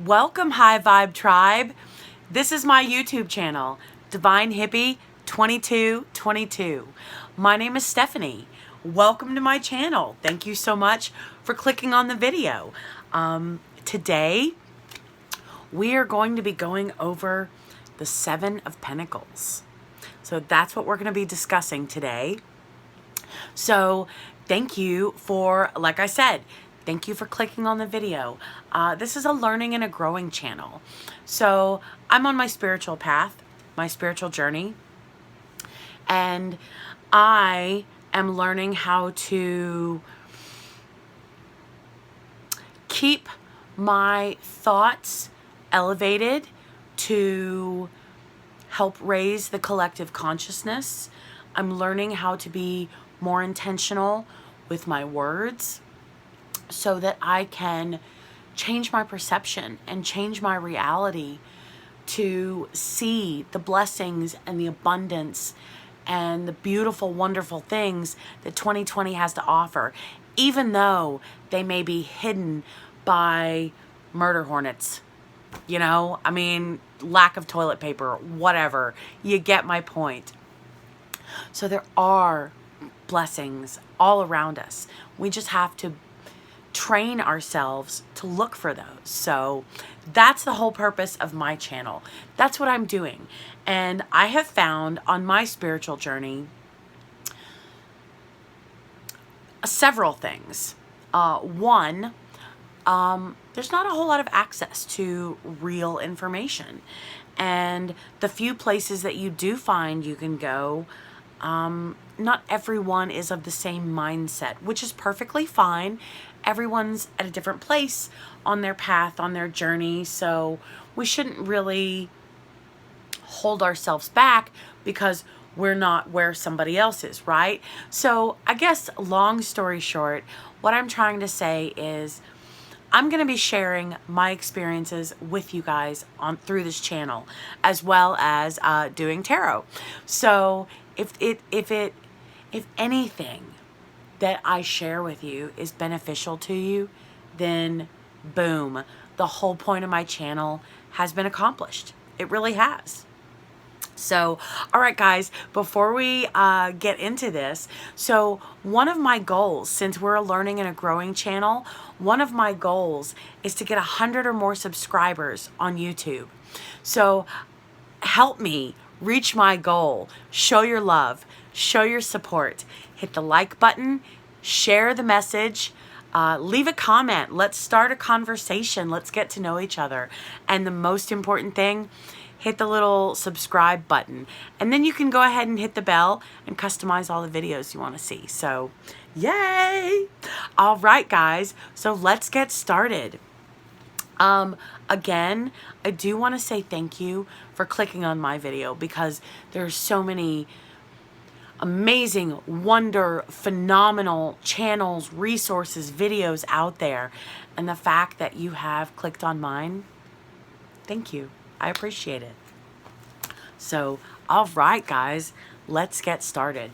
Welcome, High Vibe Tribe. This is my YouTube channel, Divine Hippie 2222. My name is Stephanie. Welcome to my channel. Thank you so much for clicking on the video. Today, we are going to be going over the Seven of Pentacles. So that's what we're going to be discussing today. So thank you for, like I said, thank you for clicking on the video. This is a learning and a growing channel. So I'm on my spiritual path, my spiritual journey, and I am learning how to keep my thoughts elevated to help raise the collective consciousness. I'm learning how to be more intentional with my words so that I can change my perception and change my reality to see the blessings and the abundance and the beautiful, wonderful things that 2020 has to offer, even though they may be hidden by murder hornets. You know, I mean, lack of toilet paper, whatever. You get my point. So there are blessings all around us. We just have to train ourselves to look for those. So that's the whole purpose of my channel. That's what I'm doing. And I have found on my spiritual journey several things. One, there's not a whole lot of access to real information. And the few places that you do find you can go, not everyone is of the same mindset, which is perfectly fine. Everyone's at a different place on their path, on their journey. So we shouldn't really hold ourselves back because we're not where somebody else is, right? So I guess long story short, what I'm trying to say is I'm going to be sharing my experiences with you guys through this channel, as well as doing tarot. So if anything that I share with you is beneficial to you, then boom, the whole point of my channel has been accomplished. It really has. So, all right, guys, before we get into this, so one of my goals, since we're a learning and a growing channel, one of my goals is to get 100 or more subscribers on YouTube. So help me reach my goal. Show your love, show your support. Hit the like button, share the message, leave a comment. Let's start a conversation. Let's get to know each other. And the most important thing, hit the little subscribe button. And then you can go ahead and hit the bell and customize all the videos you want to see. So, yay! All right, guys. So let's get started. Again, I do want to say thank you for clicking on my video because there's so many amazing, phenomenal channels, resources, videos out there. And the fact that you have clicked on mine, thank you. I appreciate it. So, all right, guys, let's get started.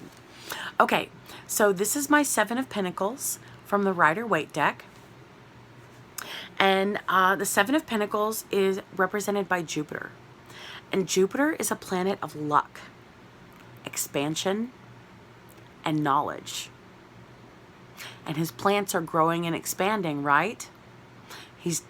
Okay, so this is my Seven of Pentacles from the Rider-Waite deck. And the Seven of Pentacles is represented by Jupiter. And Jupiter is a planet of luck, expansion, and knowledge. And his plants are growing and expanding, right? He's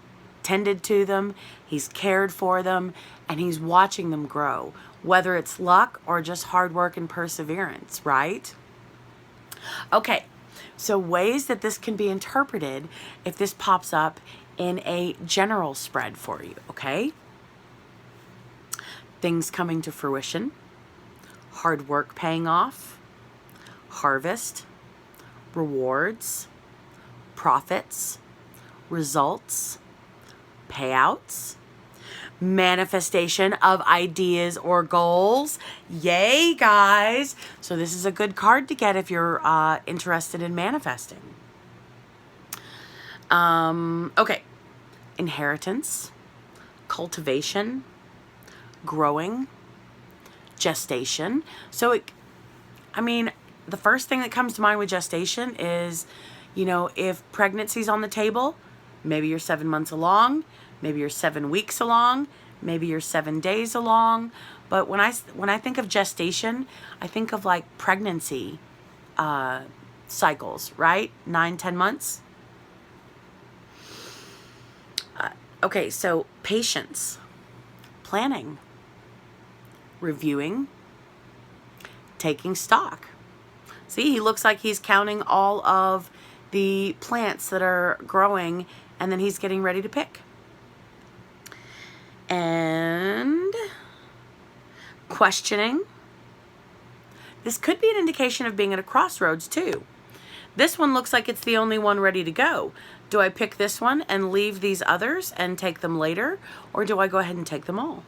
tended to them, he's cared for them, and he's watching them grow, whether it's luck or just hard work and perseverance, right? Okay, so ways that this can be interpreted if this pops up in a general spread for you, okay? Things coming to fruition, hard work paying off, harvest, rewards, profits, results, payouts, manifestation of ideas or goals. Yay, guys! So this is a good card to get if you're interested in manifesting. Okay. Inheritance, cultivation, growing, gestation. So the first thing that comes to mind with gestation is, if pregnancy's on the table, maybe you're 7 months along, Maybe you're 7 weeks along, maybe you're 7 days along. But when I think of gestation, I think of like pregnancy cycles, right? 9, 10 months. Okay, so patience, planning, reviewing, taking stock. See, he looks like he's counting all of the plants that are growing, and then he's getting ready to pick. And questioning. This could be an indication of being at a crossroads too. This one looks like it's the only one ready to go. Do I pick this one and leave these others and take them later? Or do I go ahead and take them all?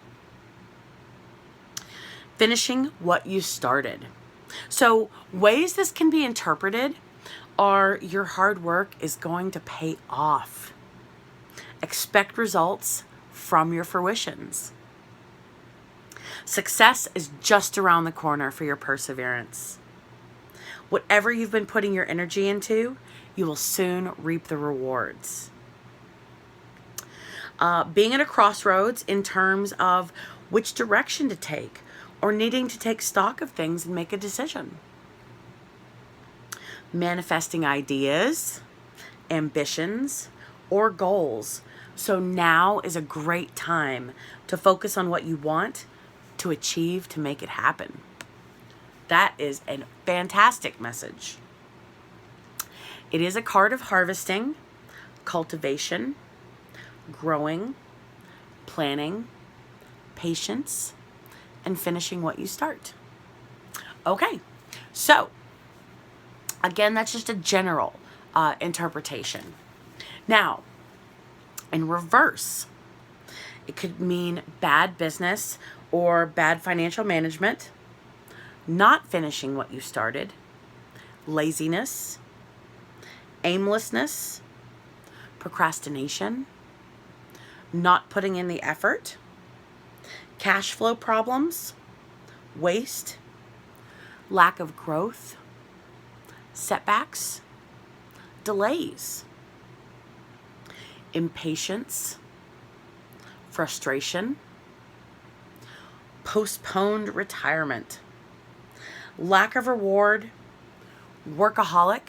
Finishing what you started. So ways this can be interpreted are your hard work is going to pay off. Expect results from your fruitions. Success is just around the corner for your perseverance. Whatever you've been putting your energy into, you will soon reap the rewards. Being at a crossroads in terms of which direction to take, or needing to take stock of things and make a decision. Manifesting ideas, ambitions, or goals. So now is a great time to focus on what you want to achieve, to make it happen. That is a fantastic message. It is a card of harvesting, cultivation, growing, planning, patience, and finishing what you start. Okay, so again, that's just a general interpretation. Now, in reverse, it could mean bad business or bad financial management, not finishing what you started, laziness, aimlessness, procrastination, not putting in the effort, cash flow problems, waste, lack of growth, setbacks, delays, impatience, frustration, postponed retirement, lack of reward, workaholic,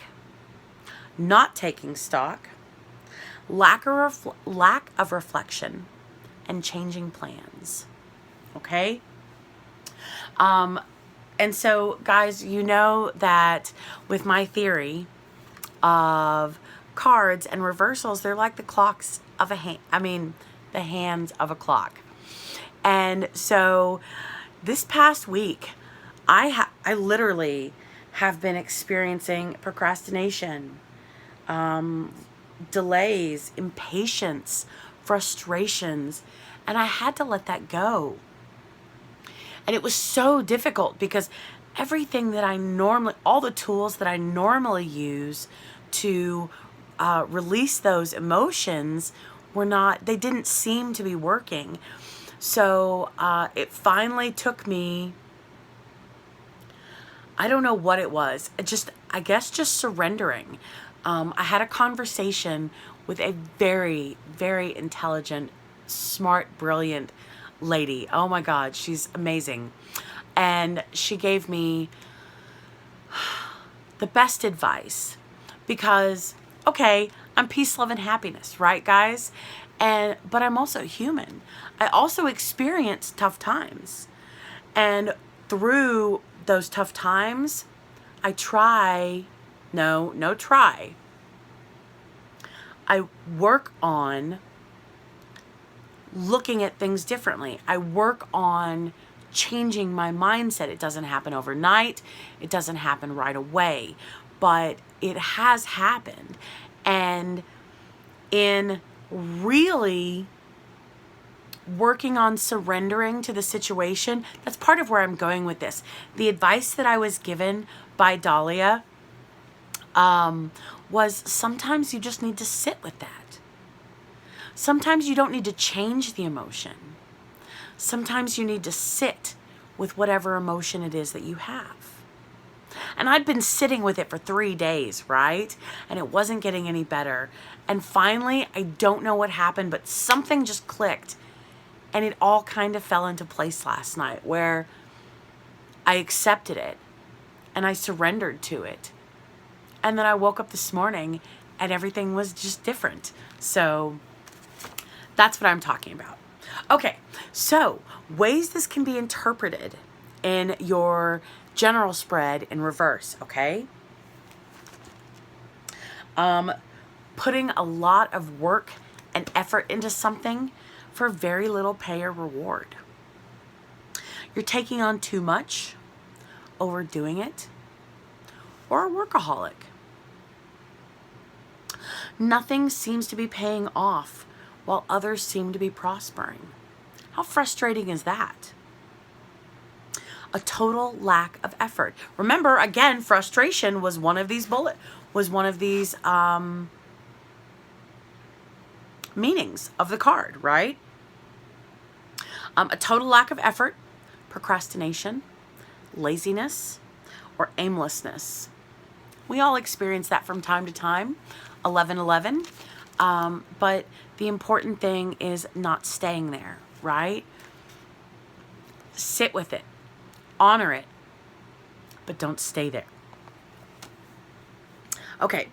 not taking stock, lack of reflection, and changing plans. Okay? And so, guys, you know that with my theory of cards and reversals, they're like the clocks of a hand. The hands of a clock. And so this past week, I literally have been experiencing procrastination, delays, impatience, frustrations, and I had to let that go. And it was so difficult because everything that all the tools that I normally use to release those emotions they didn't seem to be working. So it finally took me, I don't know what it was, I guess just surrendering. I had a conversation with a very, very intelligent, smart, brilliant lady. Oh my God, she's amazing. And she gave me the best advice because, okay, I'm peace, love, and happiness, right, guys? But I'm also human. I also experience tough times. And through those tough times, I work on looking at things differently. I work on changing my mindset. It doesn't happen overnight. It doesn't happen right away, but it has happened. And in really working on surrendering to the situation, that's part of where I'm going with this. The advice that I was given by Dahlia was sometimes you just need to sit with that. Sometimes you don't need to change the emotion. Sometimes you need to sit with whatever emotion it is that you have. And I'd been sitting with it for 3 days, right? And it wasn't getting any better. And finally, I don't know what happened, but something just clicked. And it all kind of fell into place last night where I accepted it and I surrendered to it. And then I woke up this morning and everything was just different. So that's what I'm talking about. Okay, so ways this can be interpreted in your general spread in reverse, okay? Putting a lot of work and effort into something for very little pay or reward. You're taking on too much, overdoing it, or a workaholic. Nothing seems to be paying off while others seem to be prospering. How frustrating is that? A total lack of effort. Remember, again, frustration was one of these meanings of the card, right? A total lack of effort, procrastination, laziness, or aimlessness. We all experience that from time to time, 1111. But the important thing is not staying there, right? Sit with it, honor it, but don't stay there. Okay,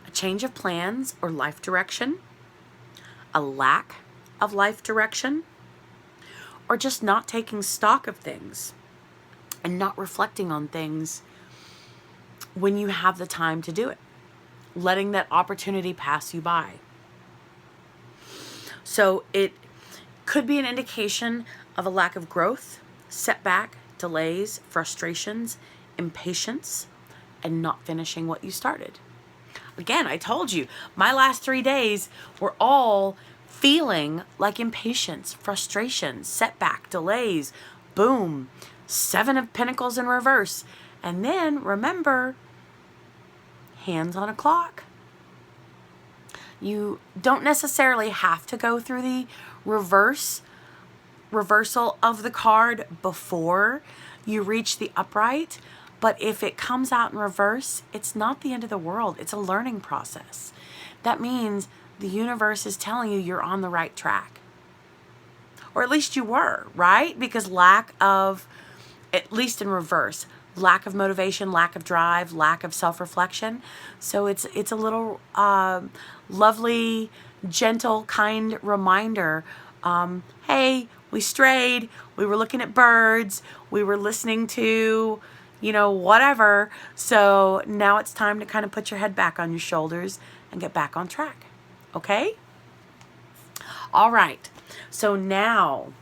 a change of plans or life direction, a lack of life direction, or just not taking stock of things and not reflecting on things when you have the time to do it, letting that opportunity pass you by. So it could be an indication of a lack of growth, setback, delays, frustrations, impatience, and not finishing what you started. Again, I told you, my last 3 days were all feeling like impatience, frustration, setback, delays, boom, 7 of Pentacles in reverse. And then remember, hands on a clock. You don't necessarily have to go through the reversal of the card before you reach the upright. But if it comes out in reverse, it's not the end of the world. It's a learning process. That means the universe is telling you you're on the right track. Or at least you were, right? Because lack of, at least in reverse, lack of motivation, lack of drive, lack of self-reflection. So it's a little lovely, gentle, kind reminder. Hey, we strayed. We were looking at birds. We were listening to, whatever. So now it's time to kind of put your head back on your shoulders and get back on track. Okay? All right. So now,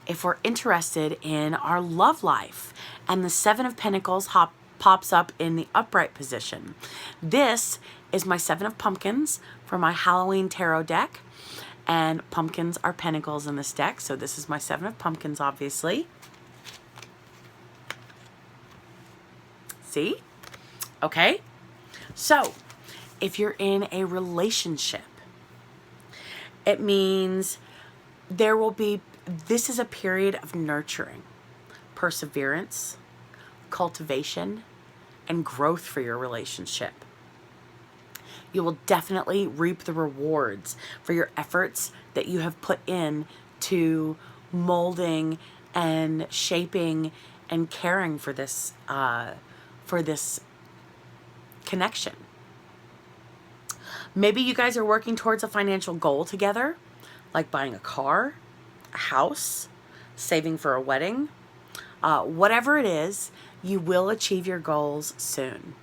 if we're interested in our love life and the 7 of Pentacles pops up in the upright position, this is my 7 of Pumpkins for my Halloween tarot deck. And pumpkins are pentacles in this deck. So this is my 7 of Pumpkins, obviously. See? Okay. So if you're in a relationship, it means this is a period of nurturing, perseverance, cultivation, and growth for your relationship. You will definitely reap the rewards for your efforts that you have put in to molding and shaping and caring for this connection. Maybe you guys are working towards a financial goal together, like buying a car, a house, saving for a wedding. Whatever it is, you will achieve your goals soon.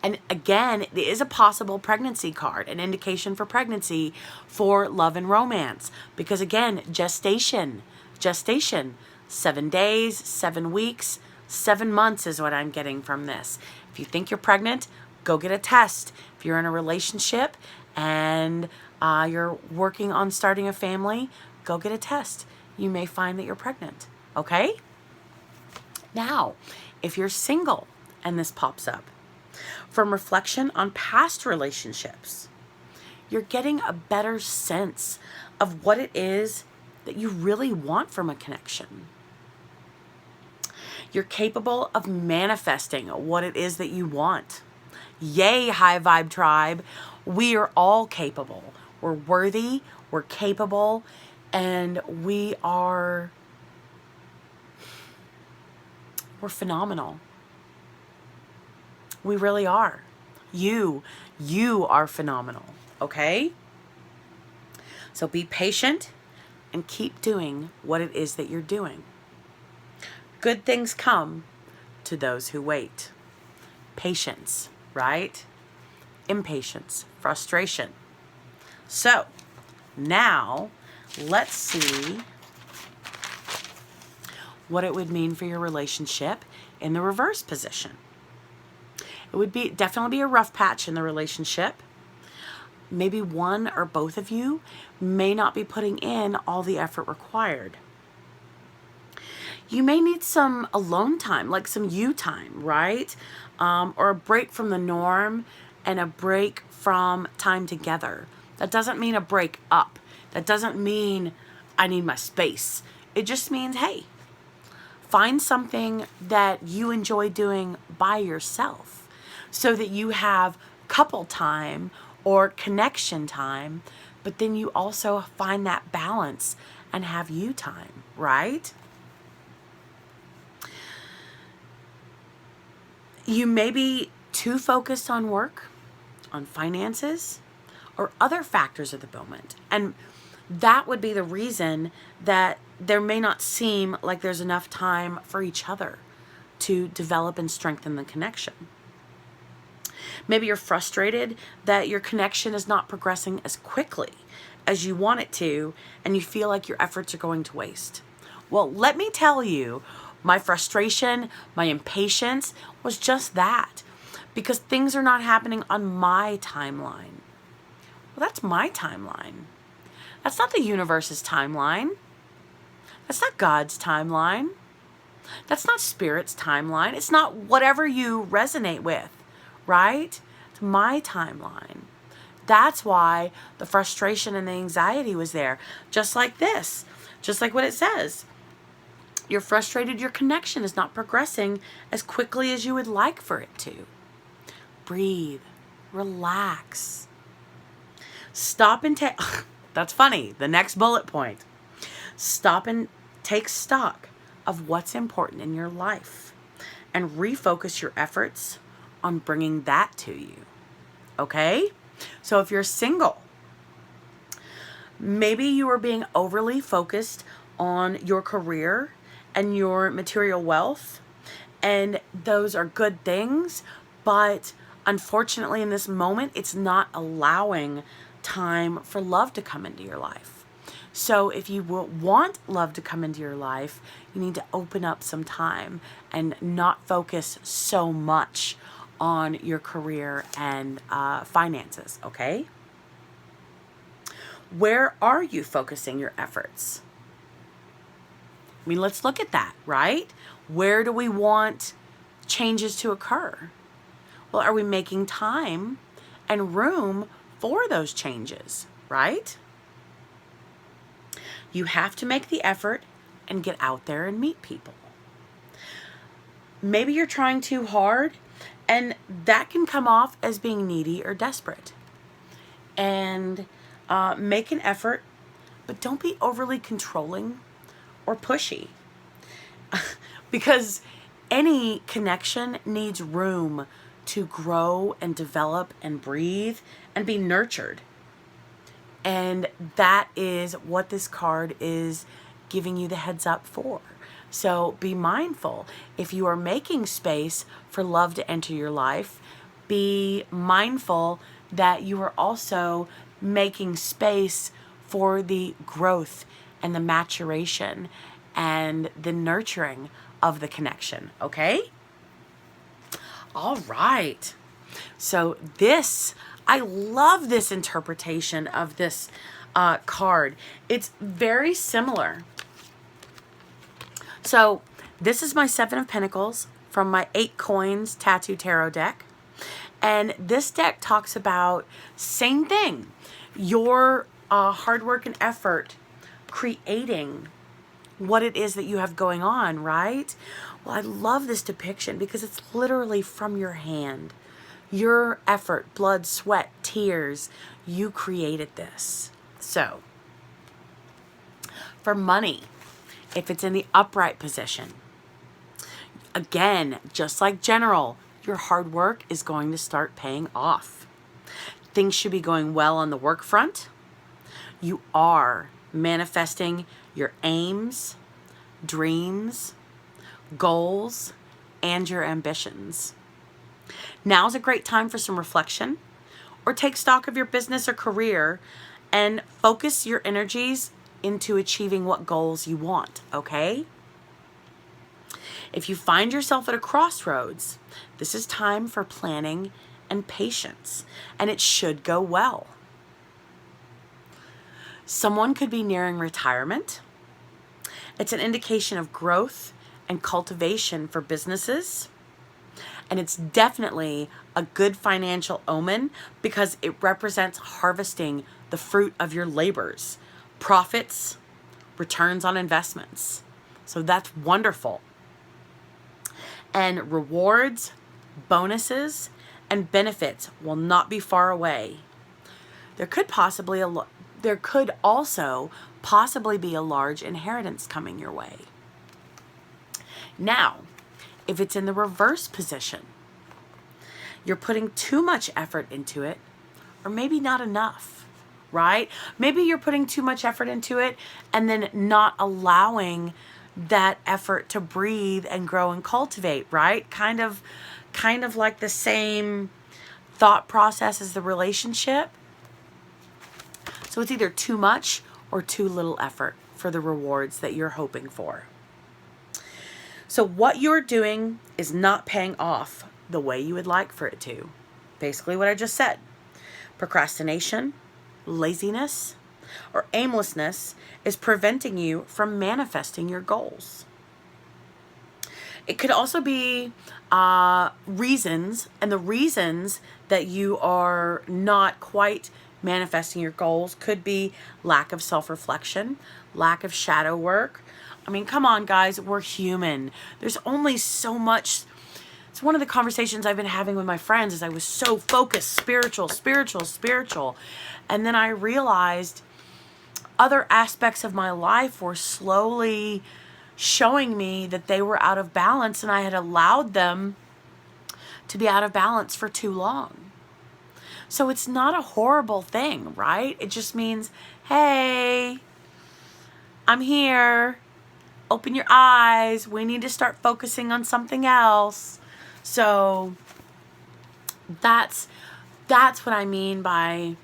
And again, it is a possible pregnancy card, an indication for pregnancy for love and romance. Because again, gestation, 7 days, 7 weeks, 7 months is what I'm getting from this. If you think you're pregnant, go get a test. If you're in a relationship and you're working on starting a family, go get a test. You may find that you're pregnant, okay? Now, if you're single and this pops up, from reflection on past relationships, you're getting a better sense of what it is that you really want from a connection. You're capable of manifesting what it is that you want. Yay, high vibe tribe. We are all capable. We're worthy, we're capable, and we're phenomenal. We really are. You are phenomenal, okay? So be patient and keep doing what it is that you're doing. Good things come to those who wait. Patience, right? Impatience, frustration. So now let's see what it would mean for your relationship in the reverse position. It would definitely be a rough patch in the relationship. Maybe one or both of you may not be putting in all the effort required. You may need some alone time, like some you time, right? Or a break from the norm and a break from time together. That doesn't mean a break up. That doesn't mean I need my space. It just means, hey, find something that you enjoy doing by yourself so that you have couple time or connection time, but then you also find that balance and have you time, right? You may be too focused on work, on finances, or other factors of the moment. And that would be the reason that there may not seem like there's enough time for each other to develop and strengthen the connection. Maybe you're frustrated that your connection is not progressing as quickly as you want it to, and you feel like your efforts are going to waste. Well, let me tell you, my frustration, my impatience was just that, because things are not happening on my timeline. Well, that's my timeline. That's not the universe's timeline. That's not God's timeline. That's not Spirit's timeline. It's not whatever you resonate with, right? It's my timeline. That's why the frustration and the anxiety was there. Just like this. Just like what it says. You're frustrated your connection is not progressing as quickly as you would like for it to. Breathe. Relax. Stop and take... That's funny. The next bullet point. Stop and take stock of what's important in your life and refocus your efforts on bringing that to you. Okay? So if you're single, maybe you are being overly focused on your career and your material wealth, and those are good things, but unfortunately in this moment, it's not allowing time for love to come into your life. So if you want love to come into your life, you need to open up some time and not focus so much on your career and finances, okay? Where are you focusing your efforts? I mean, let's look at that, right? Where do we want changes to occur? Well, are we making time and room for those changes, right? You have to make the effort and get out there and meet people. Maybe you're trying too hard, and that can come off as being needy or desperate. And make an effort, but don't be overly controlling or pushy. Because any connection needs room to grow and develop and breathe and be nurtured. And that is what this card is giving you the heads up for. So be mindful. If you are making space for love to enter your life, be mindful that you are also making space for the growth and the maturation and the nurturing of the connection, okay? All right. So I love this interpretation of this card. It's very similar. So this is my 7 of Pentacles from my 8 Coins Tattoo Tarot deck. And this deck talks about same thing. Your hard work and effort creating what it is that you have going on, right? Well, I love this depiction because it's literally from your hand. Your effort, blood, sweat, tears, you created this. So, for money, if it's in the upright position, again, just like general, your hard work is going to start paying off. Things should be going well on the work front. You are manifesting your aims, dreams, goals, and your ambitions. Now's a great time for some reflection, or take stock of your business or career and focus your energies into achieving what goals you want, okay? If you find yourself at a crossroads, this is time for planning and patience, and it should go well. Someone could be nearing retirement. It's an indication of growth and cultivation for businesses. And it's definitely a good financial omen because it represents harvesting the fruit of your labors, profits, returns on investments. So that's wonderful. And rewards, bonuses, and benefits will not be far away. There could also possibly be a large inheritance coming your way. Now, if it's in the reverse position, you're putting too much effort into it, or maybe not enough, right? Maybe you're putting too much effort into it and then not allowing that effort to breathe and grow and cultivate, right? Kind of like the same thought process as the relationship. So it's either too much or too little effort for the rewards that you're hoping for. So what you're doing is not paying off the way you would like for it to. Basically what I just said. Procrastination, laziness, or aimlessness is preventing you from manifesting your goals. It could also be reasons, and the reasons that you are not quite manifesting your goals could be lack of self-reflection, lack of shadow work. I mean, come on, guys, we're human. There's only so much. It's one of the conversations I've been having with my friends is I was so focused, spiritual. And then I realized other aspects of my life were slowly showing me that they were out of balance, and I had allowed them to be out of balance for too long. So it's not a horrible thing, right? It just means, hey, I'm here. Open your eyes. We need to start focusing on something else. So that's what I mean by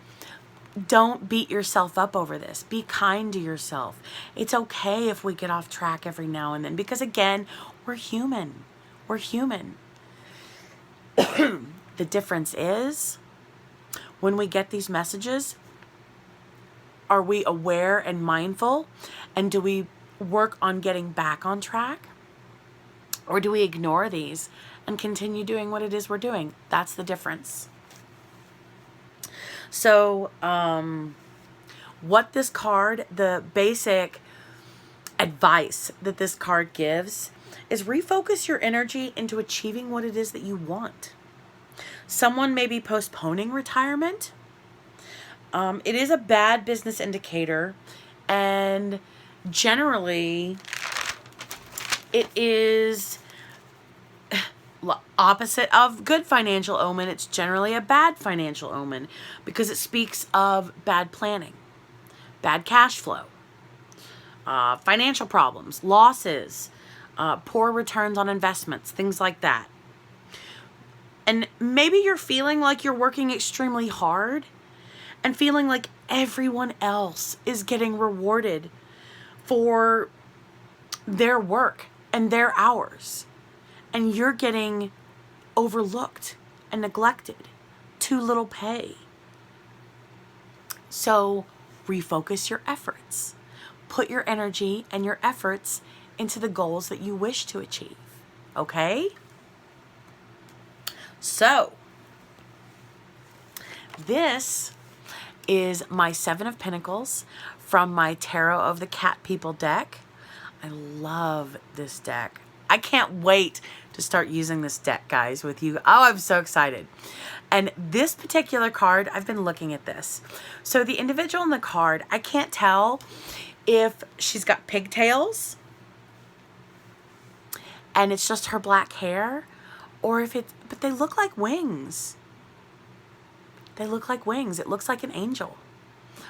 don't beat yourself up over this. Be kind to yourself. It's okay if we get off track every now and then because, again, we're human. We're human. The difference is when we get these messages, are we aware and mindful? And do we work on getting back on track? Or do we ignore these and continue doing what it is we're doing? That's the difference. So, what this card, the basic advice that this card gives is refocus your energy into achieving what it is that you want. Someone may be postponing retirement. It is a bad business indicator, and generally it is opposite of good financial omen. It's generally a bad financial omen because it speaks of bad planning, bad cash flow, financial problems, losses, poor returns on investments, things like that. And maybe you're feeling like you're working extremely hard and feeling like everyone else is getting rewarded for their work and their hours. And you're getting overlooked and neglected. Too little pay. So refocus your efforts. Put your energy and your efforts into the goals that you wish to achieve. Okay? So, this is my 7 of Pentacles from my Tarot of the Cat People deck. I love this deck. I can't wait to start using this deck, guys, with you. Oh, I'm so excited. And this particular card, I've been looking at this. So the individual in the card, I can't tell if she's got pigtails and it's just her black hair, or if it's, but they look like wings. They look like wings. It looks like an angel.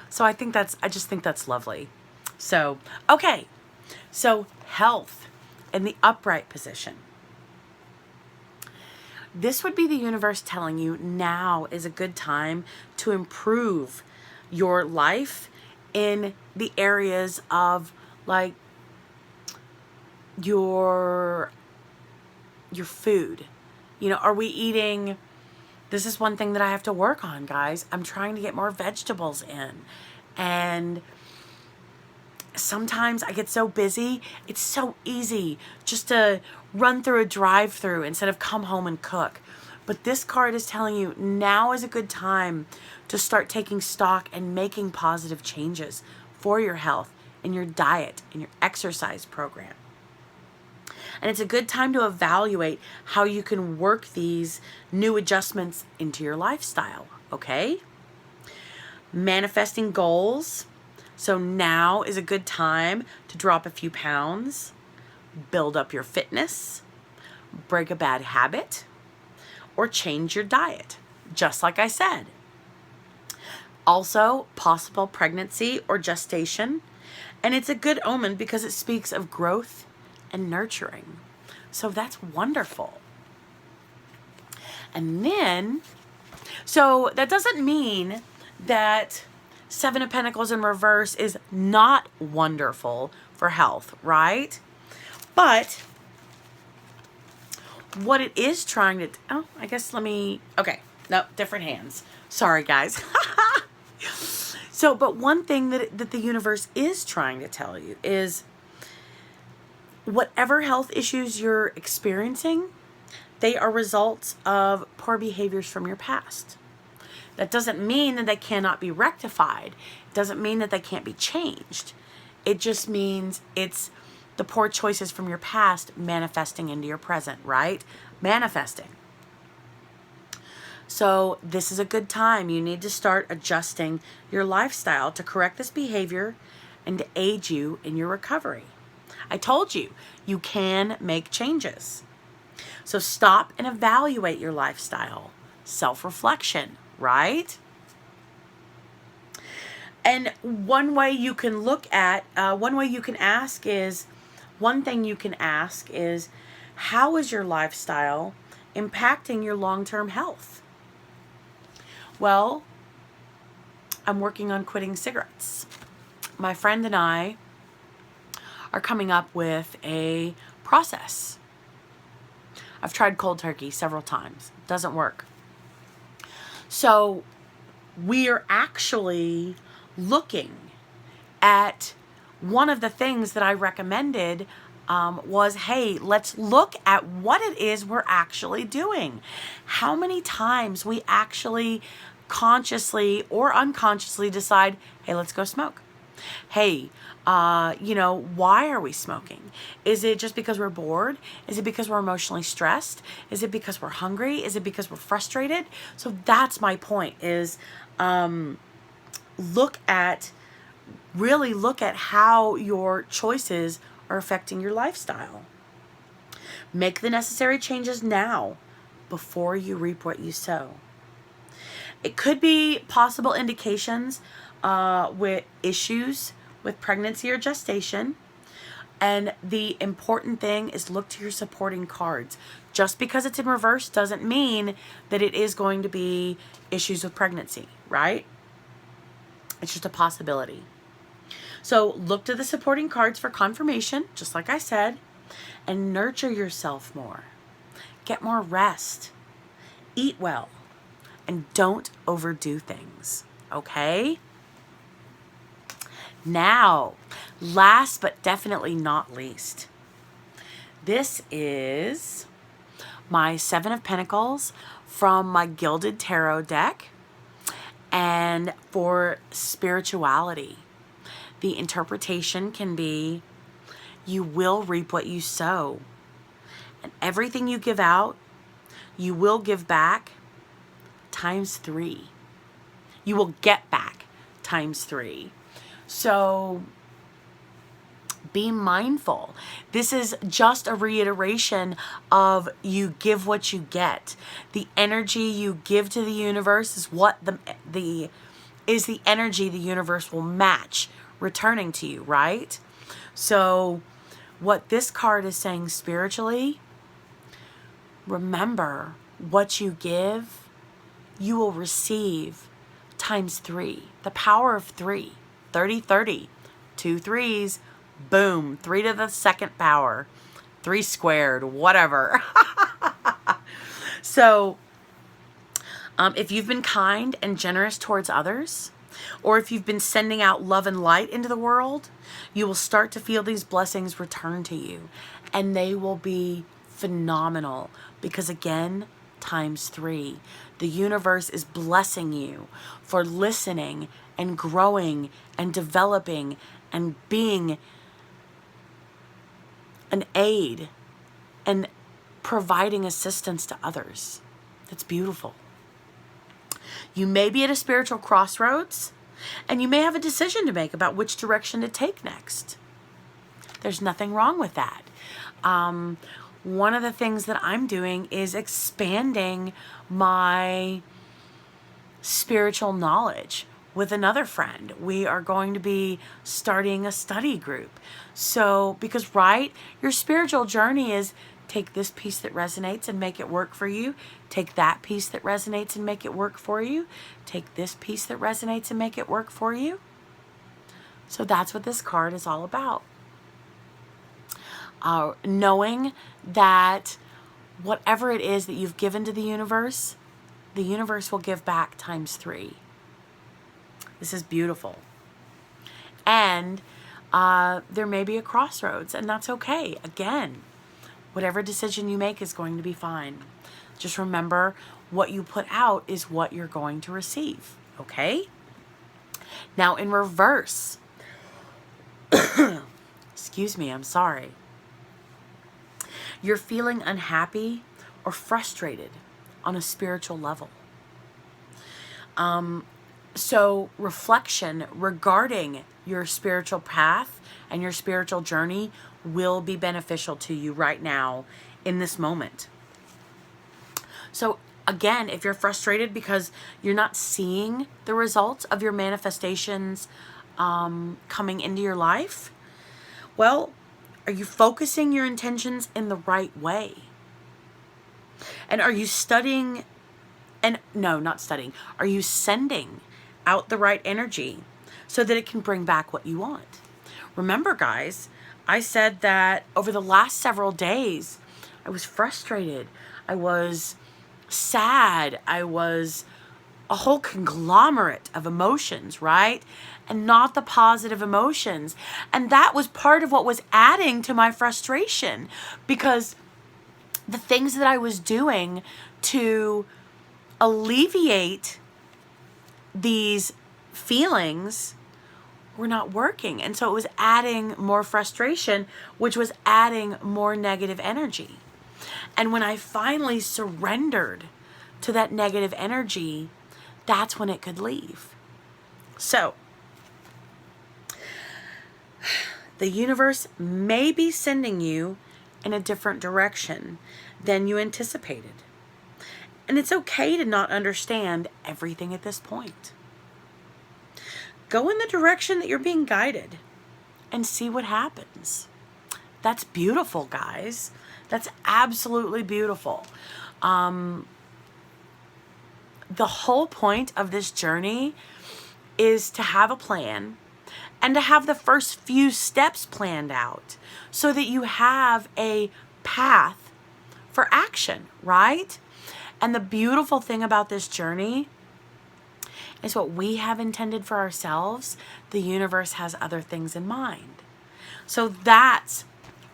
So I just think that's lovely. So, okay. So health in the upright position. This would be the universe telling you now is a good time to improve your life in the areas of like your food. You know, are we eating? This is one thing that I have to work on, guys. I'm trying to get more vegetables in. And sometimes I get so busy, it's so easy just to run through a drive-through instead of come home and cook. But this card is telling you now is a good time to start taking stock and making positive changes for your health and your diet and your exercise program. And it's a good time to evaluate how you can work these new adjustments into your lifestyle, okay? Manifesting goals. So now is a good time to drop a few pounds, build up your fitness, break a bad habit, or change your diet, just like I said. Also, possible pregnancy or gestation. And it's a good omen because it speaks of growth and nurturing. So that's wonderful. And then, so that doesn't mean that Seven of Pentacles in reverse is not wonderful for health, right? But what it is trying to, oh, I guess okay, no, different hands. Sorry, guys. So, but one thing that the universe is trying to tell you is whatever health issues you're experiencing, they are results of poor behaviors from your past. That doesn't mean that they cannot be rectified. It doesn't mean that they can't be changed. It just means it's the poor choices from your past manifesting into your present, right? Manifesting. So this is a good time. You need to start adjusting your lifestyle to correct this behavior and to aid you in your recovery. I told you, you can make changes. So stop and evaluate your lifestyle. Self-reflection, right? And one way you can ask is, how is your lifestyle impacting your long-term health? Well, I'm working on quitting cigarettes. My friend and I are coming up with a process. I've tried cold turkey several times. It doesn't work. So we are actually looking at one of the things that I recommended was, hey, let's look at what it is we're actually doing. How many times we actually consciously or unconsciously decide, hey, let's go smoke. Hey, why are we smoking? Is it just because we're bored? Is it because we're emotionally stressed? Is it because we're hungry? Is it because we're frustrated? So that's my point is, look at how your choices are affecting your lifestyle. Make the necessary changes now before you reap what you sow. It could be possible indications with issues with pregnancy or gestation. And the important thing is look to your supporting cards. Just because it's in reverse doesn't mean that it is going to be issues with pregnancy, right? It's just a possibility. So look to the supporting cards for confirmation, just like I said, and nurture yourself more. Get more rest. Eat well. And don't overdo things, okay? Now, last but definitely not least, this is my Seven of Pentacles from my Gilded Tarot deck. And for spirituality, the interpretation can be, You will reap what you sow. And everything you give out, you will give back times 3. You will get back times 3. So be mindful. This is just a reiteration of you give what you get. The energy you give to the universe is what the energy the universe will match returning to you, right? So what this card is saying spiritually, remember, what you give, you will receive times 3. The power of 3. 30, 30. 2 3s. Boom. 3 to the second power. 3 squared. Whatever. So, if you've been kind and generous towards others, or if you've been sending out love and light into the world, you will start to feel these blessings return to you. And they will be phenomenal. Because again, times 3. The universe is blessing you for listening and growing and developing and being an aid and providing assistance to others. That's beautiful. You may be at a spiritual crossroads, and you may have a decision to make about which direction to take next. There's nothing wrong with that. One of the things that I'm doing is expanding my spiritual knowledge with another friend. We are going to be starting a study group. So, because, right, your spiritual journey is take this piece that resonates and make it work for you. Take that piece that resonates and make it work for you. Take this piece that resonates and make it work for you. So that's what this card is all about. Knowing that whatever it is that you've given to the universe will give back times 3. This is beautiful. And there may be a crossroads, and that's okay. Again, whatever decision you make is going to be fine. Just remember, what you put out is what you're going to receive, okay? Now, in reverse, excuse me, I'm sorry. You're feeling unhappy or frustrated on a spiritual level. So reflection regarding your spiritual path and your spiritual journey will be beneficial to you right now in this moment. So again, if you're frustrated because you're not seeing the results of your manifestations coming into your life, well, are you focusing your intentions in the right way? And are you studying, and no, not studying, are you sending out the right energy so that it can bring back what you want? Remember, guys, I said that over the last several days, I was frustrated. I was sad. I was a whole conglomerate of emotions, right? And not the positive emotions. And that was part of what was adding to my frustration, because the things that I was doing to alleviate these feelings were not working. And so it was adding more frustration, which was adding more negative energy. And when I finally surrendered to that negative energy, that's when it could leave. So, the universe may be sending you in a different direction than you anticipated. And it's okay to not understand everything at this point. Go in the direction that you're being guided and see what happens. That's beautiful, guys. That's absolutely beautiful. The whole point of this journey is to have a plan and to have the first few steps planned out so that you have a path for action, right? And the beautiful thing about this journey is what we have intended for ourselves, the universe has other things in mind. So that's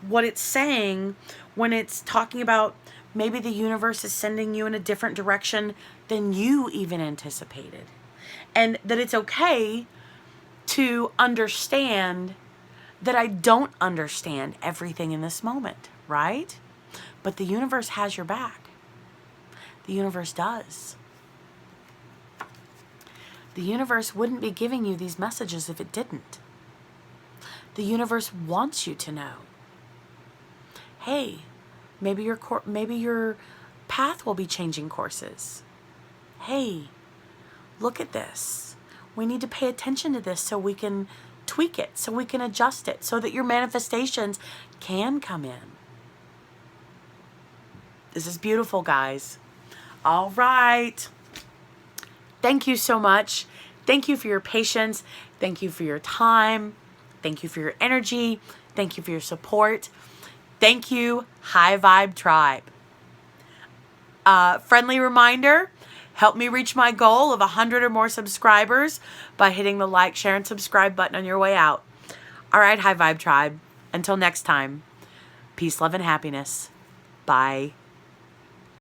what it's saying when it's talking about maybe the universe is sending you in a different direction than you even anticipated. And that it's okay to understand that I don't understand everything in this moment, right? But the universe has your back. The universe does. The universe wouldn't be giving you these messages if it didn't. The universe wants you to know. Hey, maybe your path will be changing courses. Hey, look at this. We need to pay attention to this so we can tweak it, so we can adjust it, so that your manifestations can come in. This is beautiful, guys. All right. Thank you so much. Thank you for your patience. Thank you for your time. Thank you for your energy. Thank you for your support. Thank you, High Vibe Tribe. Friendly reminder, help me reach my goal of 100 or more subscribers by hitting the like, share, and subscribe button on your way out. All right, High Vibe Tribe. Until next time, peace, love, and happiness. Bye.